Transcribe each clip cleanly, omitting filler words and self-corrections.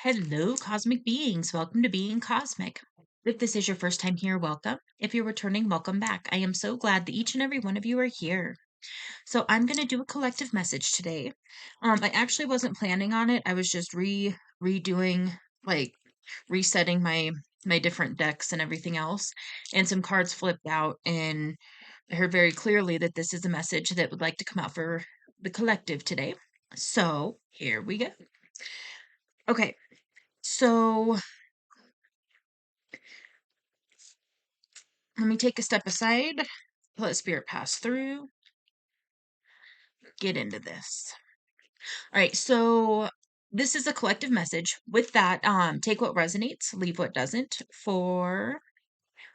Hello, cosmic beings. Welcome to Being Cosmic. If this is your first time here, welcome. If you're returning, welcome back. I am so glad that each and every one of you are here. So I'm going to do a collective message today. I actually wasn't planning on it. I was just redoing, like resetting my different decks and everything else, and some cards flipped out, and I heard very clearly that this is a message that would like to come out for the collective today. So here we go. Okay, so let me take a step aside, let spirit pass through, get into this. All right, so this is a collective message. With that, take what resonates, leave what doesn't for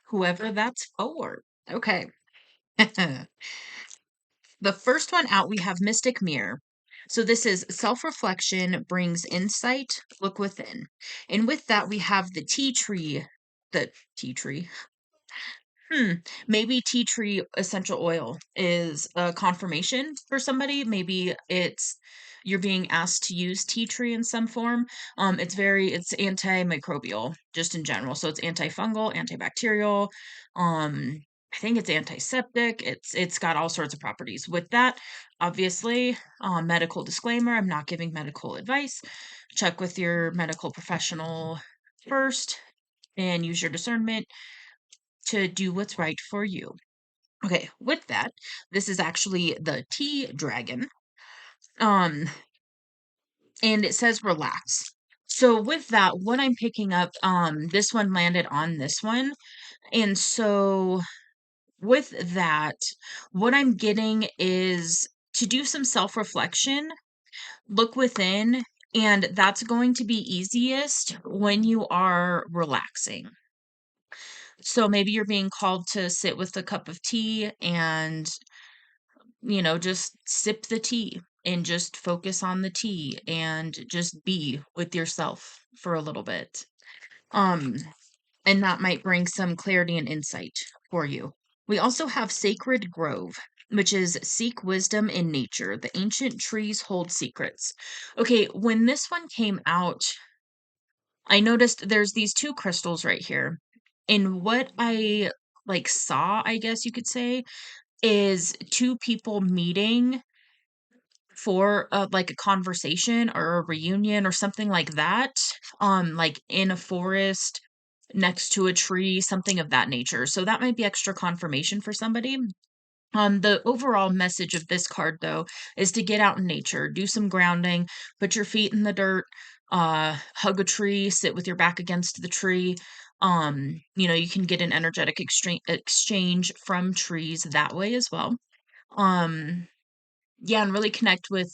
whoever that's for. Okay. The first one out, we have Mystic Mirror. So this is self-reflection brings insight, look within. And with that, we have the tea tree. Maybe tea tree essential oil is a confirmation for somebody. Maybe it's you're being asked to use tea tree in some form. It's antimicrobial just in general. So it's antifungal, antibacterial. I think it's antiseptic. It's got all sorts of properties. With that, obviously, medical disclaimer, I'm not giving medical advice. Check with your medical professional first and use your discernment to do what's right for you. Okay, with that, this is actually the tea dragon. Um, and it says relax. So with that, what I'm picking up, this one landed on this one. And so with that, what I'm getting is to do some self-reflection, look within, and that's going to be easiest when you are relaxing. So maybe you're being called to sit with a cup of tea and just sip the tea and just focus on the tea and just be with yourself for a little bit. Um, and that might bring some clarity and insight for you. We also have Sacred Grove, which is seek wisdom in nature. The ancient trees hold secrets. Okay, when this one came out, I noticed there's these two crystals right here. And what I saw, I guess you could say, is two people meeting for like a conversation or a reunion or something like that, like in a forest next to a tree, something of that nature. So that might be extra confirmation for somebody. The overall message of this card, though, is to get out in nature, do some grounding, put your feet in the dirt, hug a tree, sit with your back against the tree. You can get an energetic exchange from trees that way as well. Um, yeah, and really connect with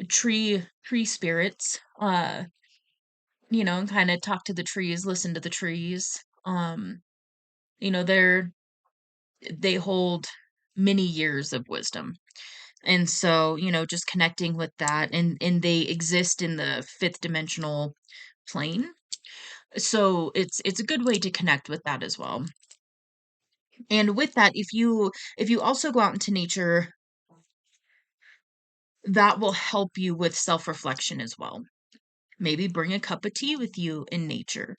tree spirits. And kind of talk to the trees, listen to the trees. You know, they hold many years of wisdom. And so, just connecting with that, and they exist in the fifth dimensional plane. So it's a good way to connect with that as well. And with that, if you also go out into nature, that will help you with self-reflection as well. Maybe bring a cup of tea with you in nature.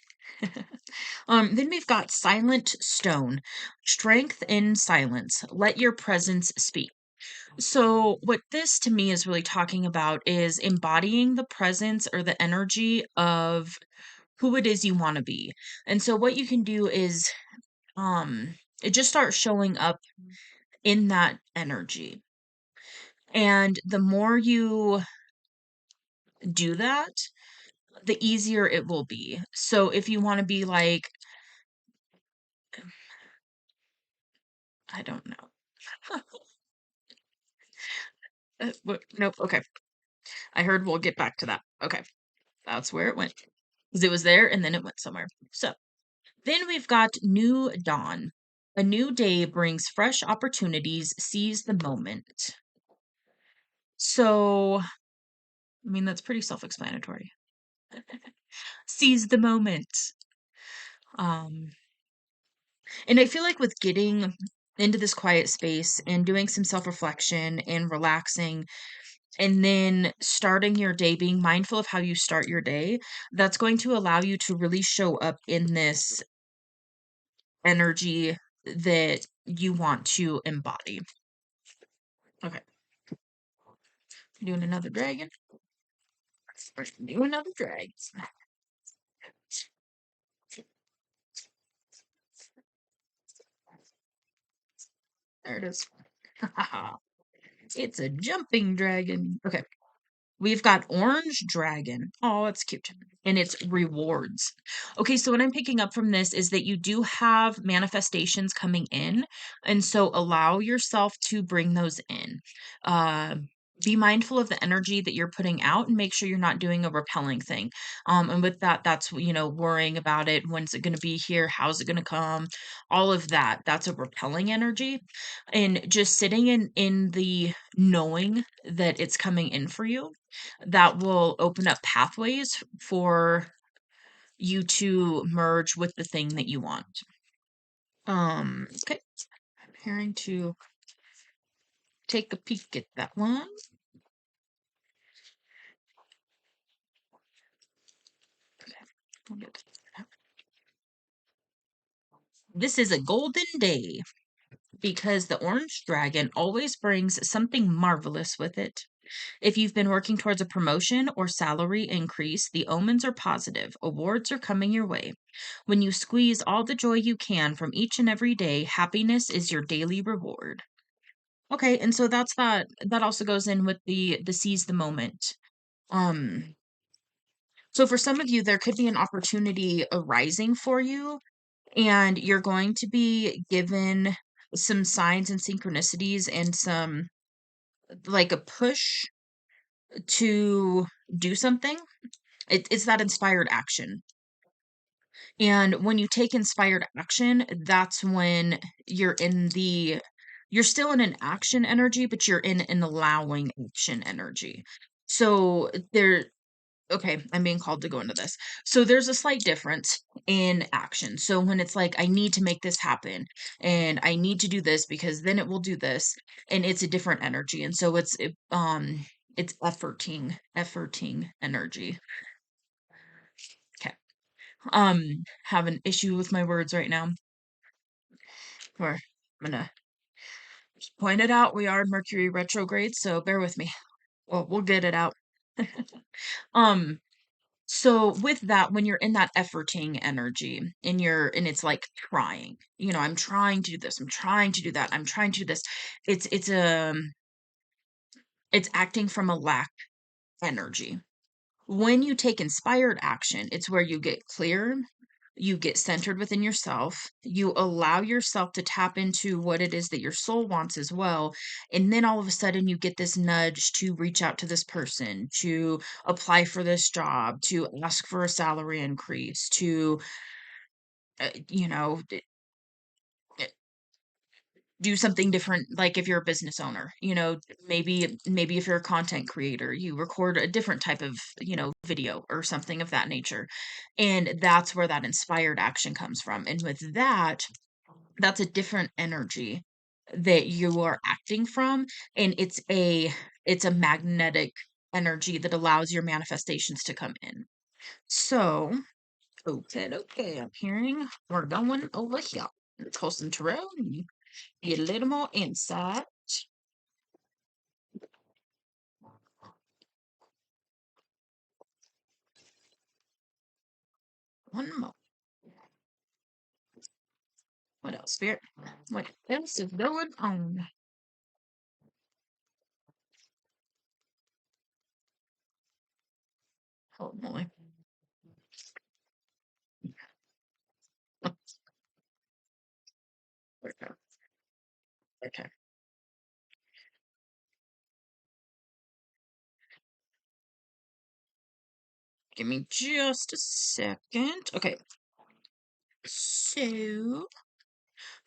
Then we've got Silent Stone. Strength in silence. Let your presence speak. So, what this to me is really talking about is embodying the presence or the energy of who it is you want to be. And so, what you can do is it just starts showing up in that energy. And the more you do that, the easier it will be. So, if you want to be like, I don't know. Nope. Okay. I heard we'll get back to that. Okay. That's where it went. Because it was there and then it went somewhere. So then we've got New Dawn. A new day brings fresh opportunities. Seize the moment. So, I mean, that's pretty self explanatory. Seize the moment. Um, and I feel like with getting into this quiet space and doing some self reflection and relaxing, And then starting your day, being mindful of how you start your day, that's going to allow you to really show up in this energy that you want to embody. Okay, doing another dragon. We're doing another dragon. There it is. It's a jumping dragon. Okay. We've got orange dragon. Oh, it's cute. And it's rewards. Okay, so what I'm picking up from this is that you do have manifestations coming in. And so allow yourself to bring those in. Uh, be mindful of the energy that you're putting out and make sure you're not doing a repelling thing. And with that, that's, worrying about it. When's it going to be here? How's it going to come? All of that. That's a repelling energy. And just sitting in the knowing that it's coming in for you, that will open up pathways for you to merge with the thing that you want. Okay. I'm preparing to take a peek at that one. Okay. We'll get to that. This is a golden day because the orange dragon always brings something marvelous with it. If you've been working towards a promotion or salary increase, the omens are positive. Awards are coming your way. When you squeeze all the joy you can from each and every day, happiness is your daily reward. Okay, and so that's that. That also goes in with the seize the moment. Um, so for some of you, there could be an opportunity arising for you, and you're going to be given some signs and synchronicities and some like a push to do something. It's that inspired action. And when you take inspired action, that's when you're in the you're still in an action energy, but you're in an allowing action energy. So there okay, I'm being called to go into this. So there's a slight difference in action. So when it's like I need to make this happen and I need to do this because then it will do this, and it's a different energy. And so it's efforting energy. Okay. Have an issue with my words right now. Where I'm gonna just point it out. We are in Mercury retrograde, so bear with me. We'll get it out. Um, so with that, when you're in that efforting energy and it's like trying, I'm trying to do this, I'm trying to do that, I'm trying to do this. It's it's acting from a lack energy. When you take inspired action, it's where you get clear, you get centered within yourself, you allow yourself to tap into what it is that your soul wants as well. And then all of a sudden, you get this nudge to reach out to this person, to apply for this job, to ask for a salary increase, to, uh, you know, d- do something different. Like if you're a business owner, maybe if you're a content creator, you record a different type of video or something of that nature. And that's where that inspired action comes from. And with that, that's a different energy that you are acting from. And it's a magnetic energy that allows your manifestations to come in. So okay, I'm hearing we're going over here. Colson Terrell, get a little more insight. One more. What else, Spirit? What else is going on? Oh boy. Okay. Okay. Give me just a second. Okay. So,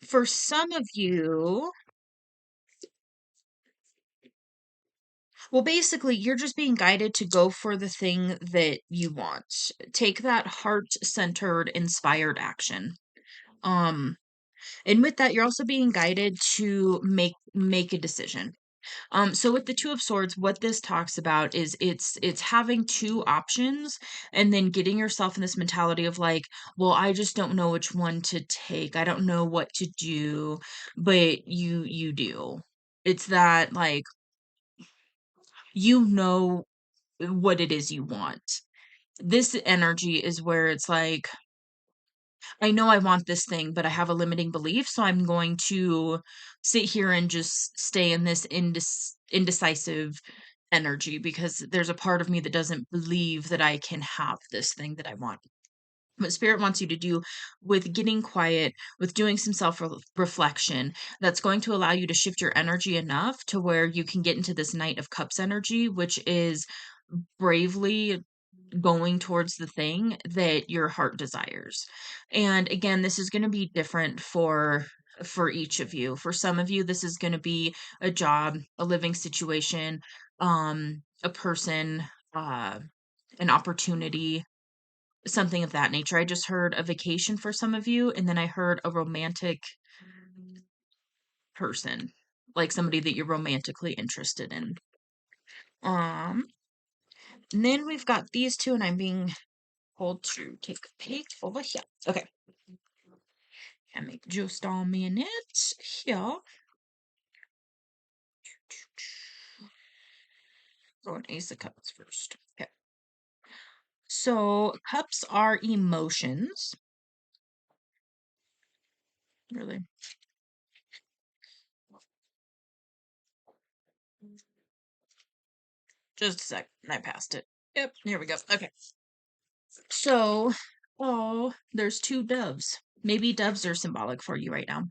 for some of you, well, basically, you're just being guided to go for the thing that you want. Take that heart-centered, inspired action. Um, and with that, you're also being guided to make a decision. So with the Two of Swords, what this talks about is it's having two options and then getting yourself in this mentality of like, well, I just don't know which one to take. I don't know what to do, but you do. It's that like you know what it is you want. This energy is where it's like, I know I want this thing, but I have a limiting belief, so I'm going to sit here and just stay in this indecisive energy because there's a part of me that doesn't believe that I can have this thing that I want. What spirit wants you to do with getting quiet, with doing some self reflection, that's going to allow you to shift your energy enough to where you can get into this Knight of Cups energy, which is bravely going towards the thing that your heart desires. And again, this is going to be different for each of you. For some of you, this is going to be a job, a living situation, a person, uh, an opportunity, something of that nature. I just heard a vacation for some of you, and then I heard a romantic person, like somebody that you're romantically interested in. Um, and then we've got these two, and I'm being told to take a peek over here. Okay, and make just a minute here. Go an Ace of Cups first. Okay. So cups are emotions. Really? Just a sec. I passed it. Yep, here we go. Okay. So, oh, there's two doves. Maybe doves are symbolic for you right now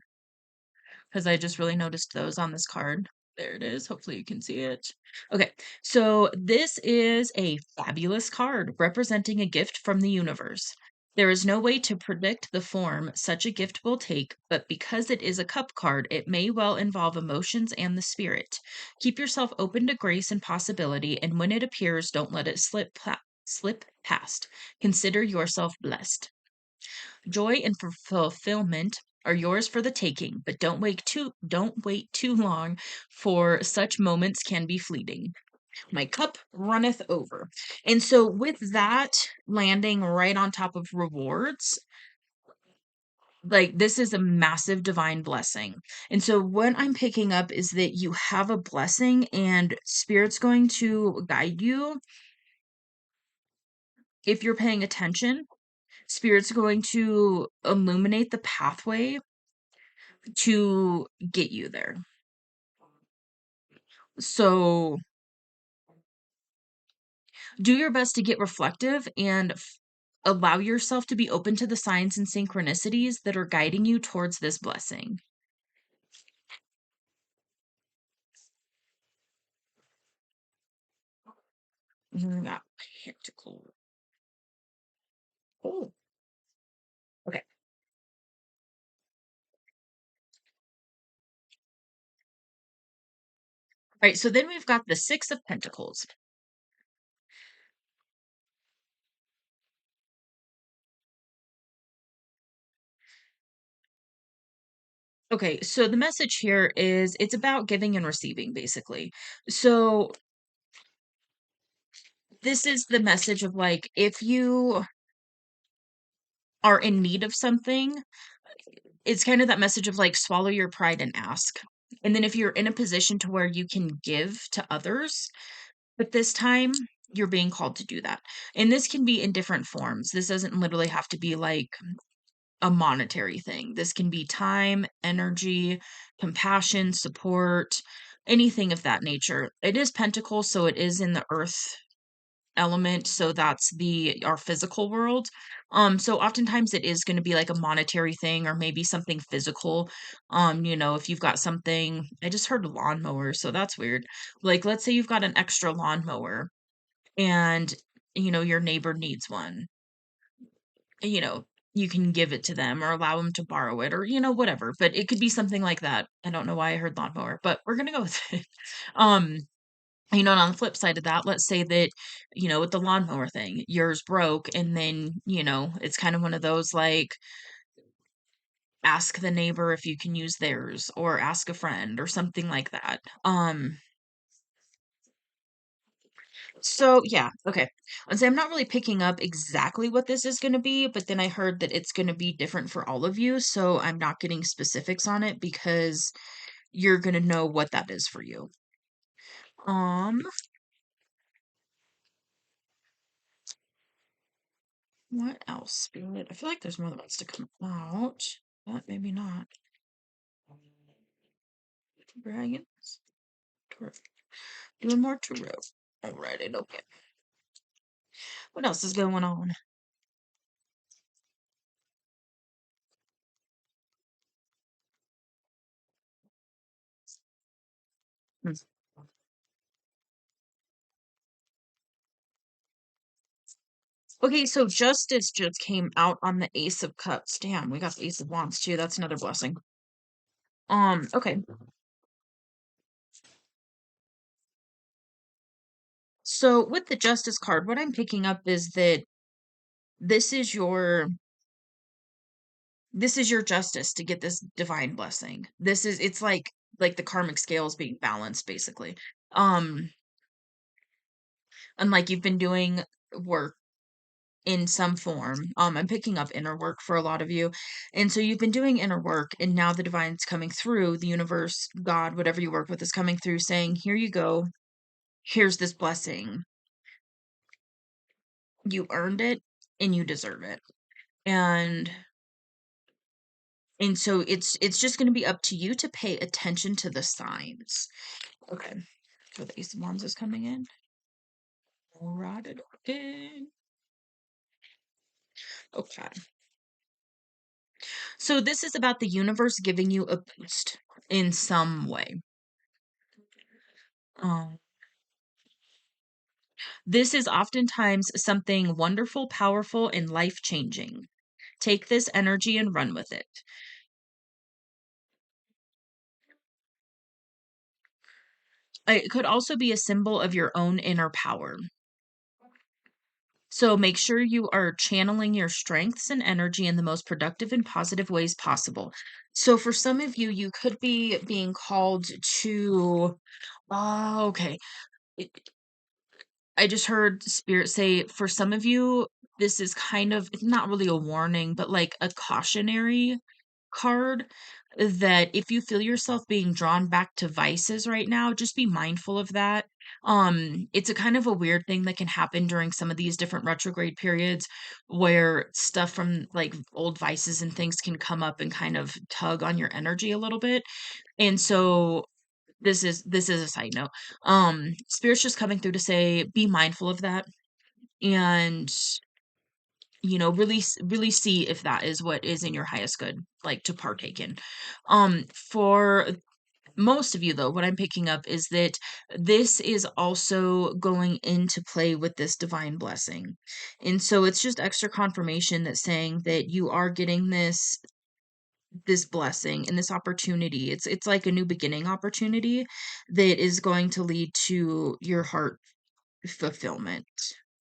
because I just really noticed those on this card. There it is. Hopefully you can see it. Okay, so this is a fabulous card representing a gift from the universe. There is no way to predict the form such a gift will take, but because it is a cup card, it may well involve emotions and the spirit. Keep yourself open to grace and possibility, and when it appears, don't let it slip past. Consider yourself blessed. Joy and fulfillment are yours for the taking, but don't wait too long, for such moments can be fleeting. My cup runneth over. And so with that landing right on top of rewards, like this is a massive divine blessing. And so what I'm picking up is that you have a blessing and spirit's going to guide you if you're paying attention. Spirit's going to illuminate the pathway to get you there. So do your best to get reflective and allow yourself to be open to the signs and synchronicities that are guiding you towards this blessing. We got Pentacle. Oh, okay. All right. So then we've got the Six of Pentacles. Okay. So the message here is it's about giving and receiving, basically. So this is the message of like, if you are in need of something, it's kind of that message of like swallow your pride and ask. And then if you're in a position to where you can give to others, but this time you're being called to do that. And this can be in different forms. This doesn't literally have to be like a monetary thing. This can be time, energy, compassion, support, anything of that nature. It is Pentacles, so it is in the earth element, so that's the our physical world. So oftentimes it is going to be like a monetary thing or maybe something physical. If you've got something, I just heard lawnmower, so that's weird. Like let's say you've got an extra lawnmower and your neighbor needs one. you know you can give it to them or allow them to borrow it or whatever, but it could be something like that. I don't know why I heard lawnmower, but we're going to go with it. um and on the flip side of that, let's say that, with the lawnmower thing, yours broke, and then, it's kind of one of those like, ask the neighbor if you can use theirs or ask a friend or something like that. So yeah, okay. I'd say I'm not really picking up exactly what this is going to be, but then I heard that it's going to be different for all of you, so I'm not getting specifics on it because you're going to know what that is for you. Um, what else, Spirit? I feel like there's more that wants to come out, but maybe not. Dragons. Tarot. Doing more tarot. Alrighty, okay. What else is going on? Hmm. Okay, so justice just came out on the Ace of Cups. Damn, we got the Ace of Wands too. That's another blessing. Okay. So with the justice card, what I'm picking up is that this is your this is your justice to get this divine blessing. It's like the karmic scales being balanced basically. Um and like you've been doing work in some form. I'm picking up inner work for a lot of you. And so you've been doing inner work, and now the divine's coming through, the universe, God, whatever you work with is coming through saying, here you go. Here's this blessing. You earned it and you deserve it. And so it's just going to be up to you to pay attention to the signs. Okay. So the Ace of Wands is coming in. Alright, okay. Okay. So this is about the universe giving you a boost in some way. Um, this is oftentimes something wonderful, powerful, and life-changing. Take this energy and run with it. It could also be a symbol of your own inner power. So make sure you are channeling your strengths and energy in the most productive and positive ways possible. So for some of you, you could be being called to, oh, okay. I just heard Spirit say for some of you, this is kind of, it's not really a warning, but like a cautionary card that if you feel yourself being drawn back to vices right now, just be mindful of that. It's a kind of a weird thing that can happen during some of these different retrograde periods where stuff from like old vices and things can come up and kind of tug on your energy a little bit. And so this is a side note. Spirit's just coming through to say be mindful of that and really see if that is what is in your highest good, like to partake in. For most of you though, what I'm picking up is that this is also going into play with this divine blessing. And so it's just extra confirmation that's saying that you are getting this blessing and this opportunity. It's like a new beginning opportunity that is going to lead to your heart fulfillment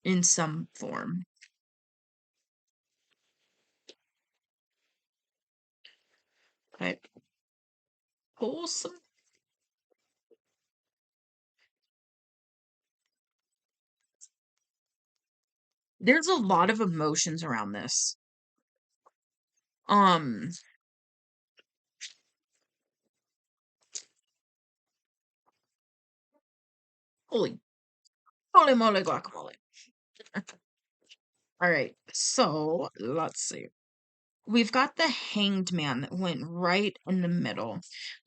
in some form. Okay. Wholesome. There's a lot of emotions around this. Um, holy, holy moly guacamole. All right, so let's see. We've got the hanged man that went right in the middle.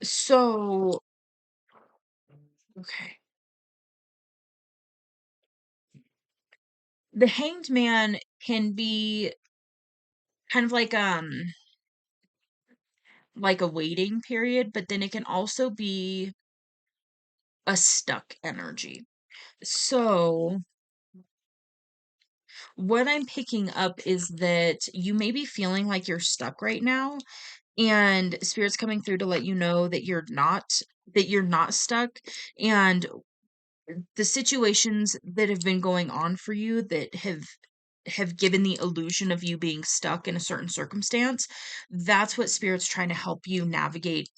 So, okay. The hanged man can be kind of like a waiting period, but then it can also be a stuck energy. So, what I'm picking up is that you may be feeling like you're stuck right now, and spirit's coming through to let you know that you're not stuck, and the situations that have been going on for you that have have given the illusion of you being stuck in a certain circumstance. That's what spirit's trying to help you navigate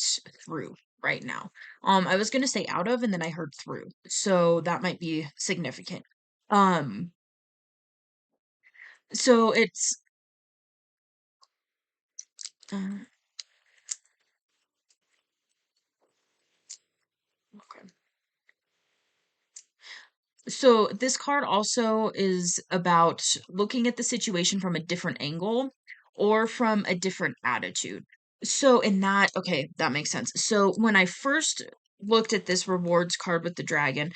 through right now. I was gonna say out of, and then I heard through, so that might be significant. Um, so it's uh, okay. So this card also is about looking at the situation from a different angle or from a different attitude. So in that, okay, that makes sense. So when I first looked at this rewards card with the dragon,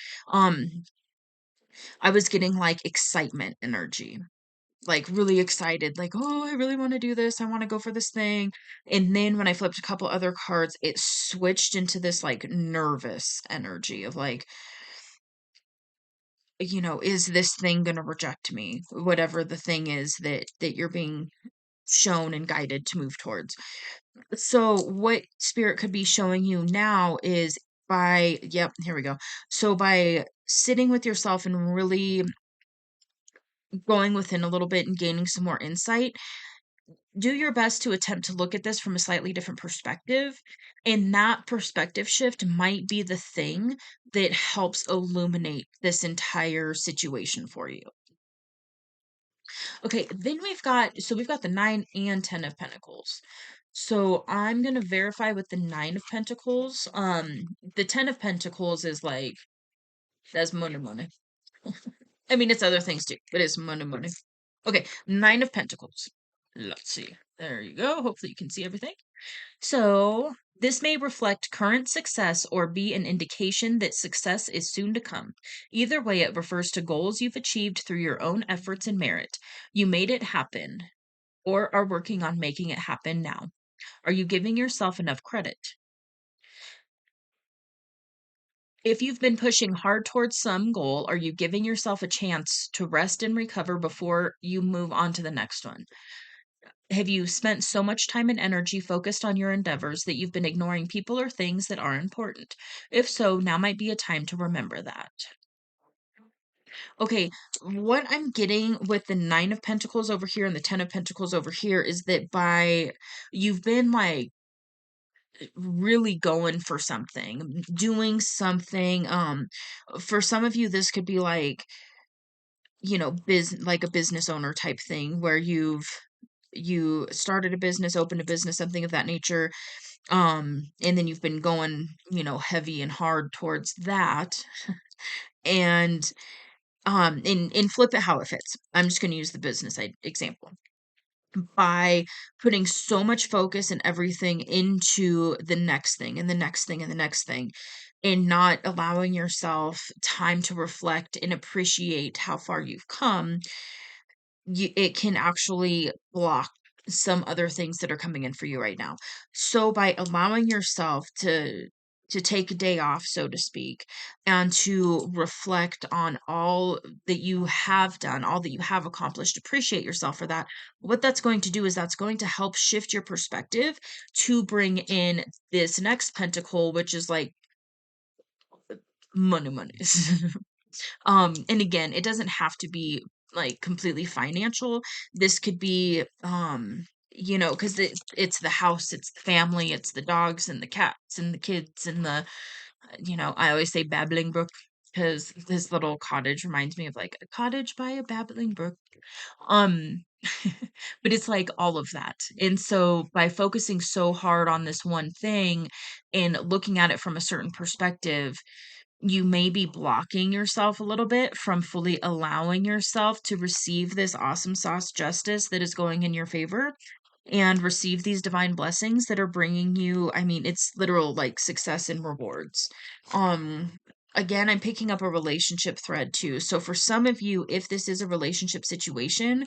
I was getting like excitement energy, like really excited, like, oh, I really want to do this. I want to go for this thing. And then when I flipped a couple other cards, it switched into this like nervous energy of like, is this thing going to reject me? Whatever the thing is that you're being shown and guided to move towards. So what spirit could be showing you now is by, yep, here we go. So by sitting with yourself and really going within a little bit and gaining some more insight, do your best to attempt to look at this from a slightly different perspective. And that perspective shift might be the thing that helps illuminate this entire situation for you. Okay, then we've got the 9 and 10 of pentacles. So I'm gonna verify with the 9 of pentacles. The 10 of pentacles is like that's money money. I mean it's other things too, but it's money money. Okay, 9 of pentacles. Let's see. There you go. Hopefully you can see everything. So this may reflect current success or be an indication that success is soon to come. Either way, it refers to goals you've achieved through your own efforts and merit. You made it happen or are working on making it happen now. Are you giving yourself enough credit? If you've been pushing hard towards some goal, are you giving yourself a chance to rest and recover before you move on to the next one? Have you spent so much time and energy focused on your endeavors that you've been ignoring people or things that are important? If so, now might be a time to remember that. Okay, what I'm getting with the 9 of Pentacles over here and the 10 of Pentacles over here is that by you've been like really going for something, doing something. For some of you, this could be like, like a business owner type thing where you started a business, opened a business, something of that nature. And then you've been going, heavy and hard towards that. And in flip it how it fits. I'm just gonna use the business example. By putting so much focus and everything into the next thing and the next thing and the next thing, and not allowing yourself time to reflect and appreciate how far you've come, it can actually block some other things that are coming in for you right now. So by allowing yourself to take a day off, so to speak, and to reflect on all that you have done, all that you have accomplished, appreciate yourself for that. What that's going to do is that's going to help shift your perspective to bring in this next pentacle, which is like money, money. And again, it doesn't have to be like completely financial. This could be, because it's the house, it's the family, it's the dogs and the cats and the kids and I always say babbling brook because this little cottage reminds me of like a cottage by a babbling brook. Um, but it's like all of that. And so by focusing so hard on this one thing and looking at it from a certain perspective, you may be blocking yourself a little bit from fully allowing yourself to receive this awesome sauce justice that is going in your favor and receive these divine blessings that are bringing you, I mean, it's literal like success and rewards. Um Again, I'm picking up a relationship thread too. So for some of you, if this is a relationship situation,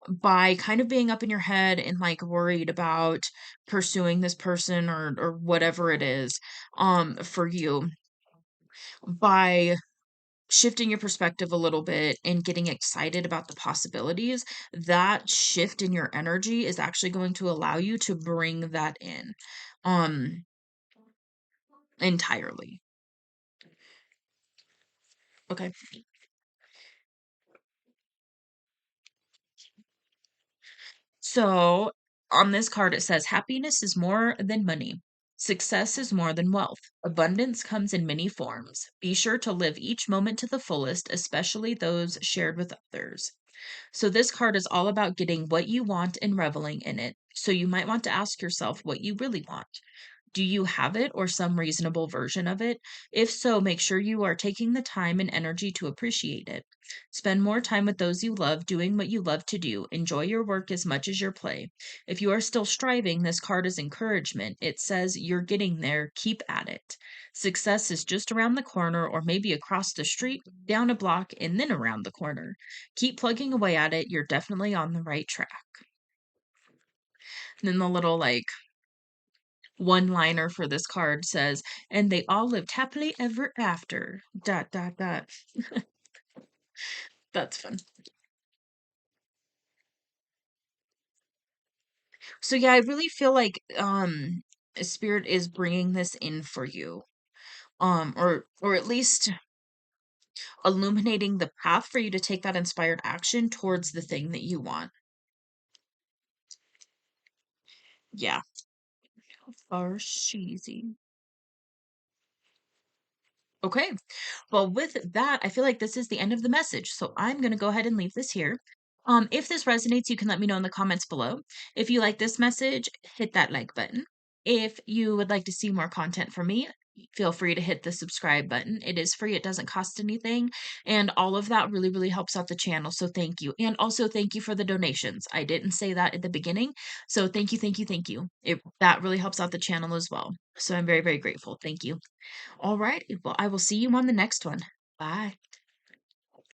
by kind of being up in your head and like worried about pursuing this person or whatever it is, for you, by shifting your perspective a little bit and getting excited about the possibilities, that shift in your energy is actually going to allow you to bring that in um entirely. Okay. So on this card, it says happiness is more than money. Success is more than wealth. Abundance comes in many forms. Be sure to live each moment to the fullest, especially those shared with others. So this card is all about getting what you want and reveling in it. So you might want to ask yourself what you really want. Do you have it or some reasonable version of it? If so, make sure you are taking the time and energy to appreciate it. Spend more time with those you love, doing what you love to do. Enjoy your work as much as your play. If you are still striving, this card is encouragement. It says you're getting there, keep at it. Success is just around the corner, or maybe across the street, down a block, and then around the corner. Keep plugging away at it. You're definitely on the right track. And then the little like one liner for this card says, and they all lived happily ever after. Dot, dot, dot. That's fun. So yeah, I really feel like spirit is bringing this in for you. Or at least illuminating the path for you to take that inspired action towards the thing that you want. Yeah. For cheesy. Okay. Well, with that, I feel like this is the end of the message. So I'm going to go ahead and leave this here. If this resonates, you can let me know in the comments below. If you like this message, hit that like button. If you would like to see more content from me, feel free to hit the subscribe button. It is free, it doesn't cost anything. And all of that really, really helps out the channel. So thank you. And also thank you for the donations. I didn't say that at the beginning. So thank you, thank you, thank you. That really helps out the channel as well. So I'm very, very grateful. Thank you. All right. Well, I will see you on the next one. Bye.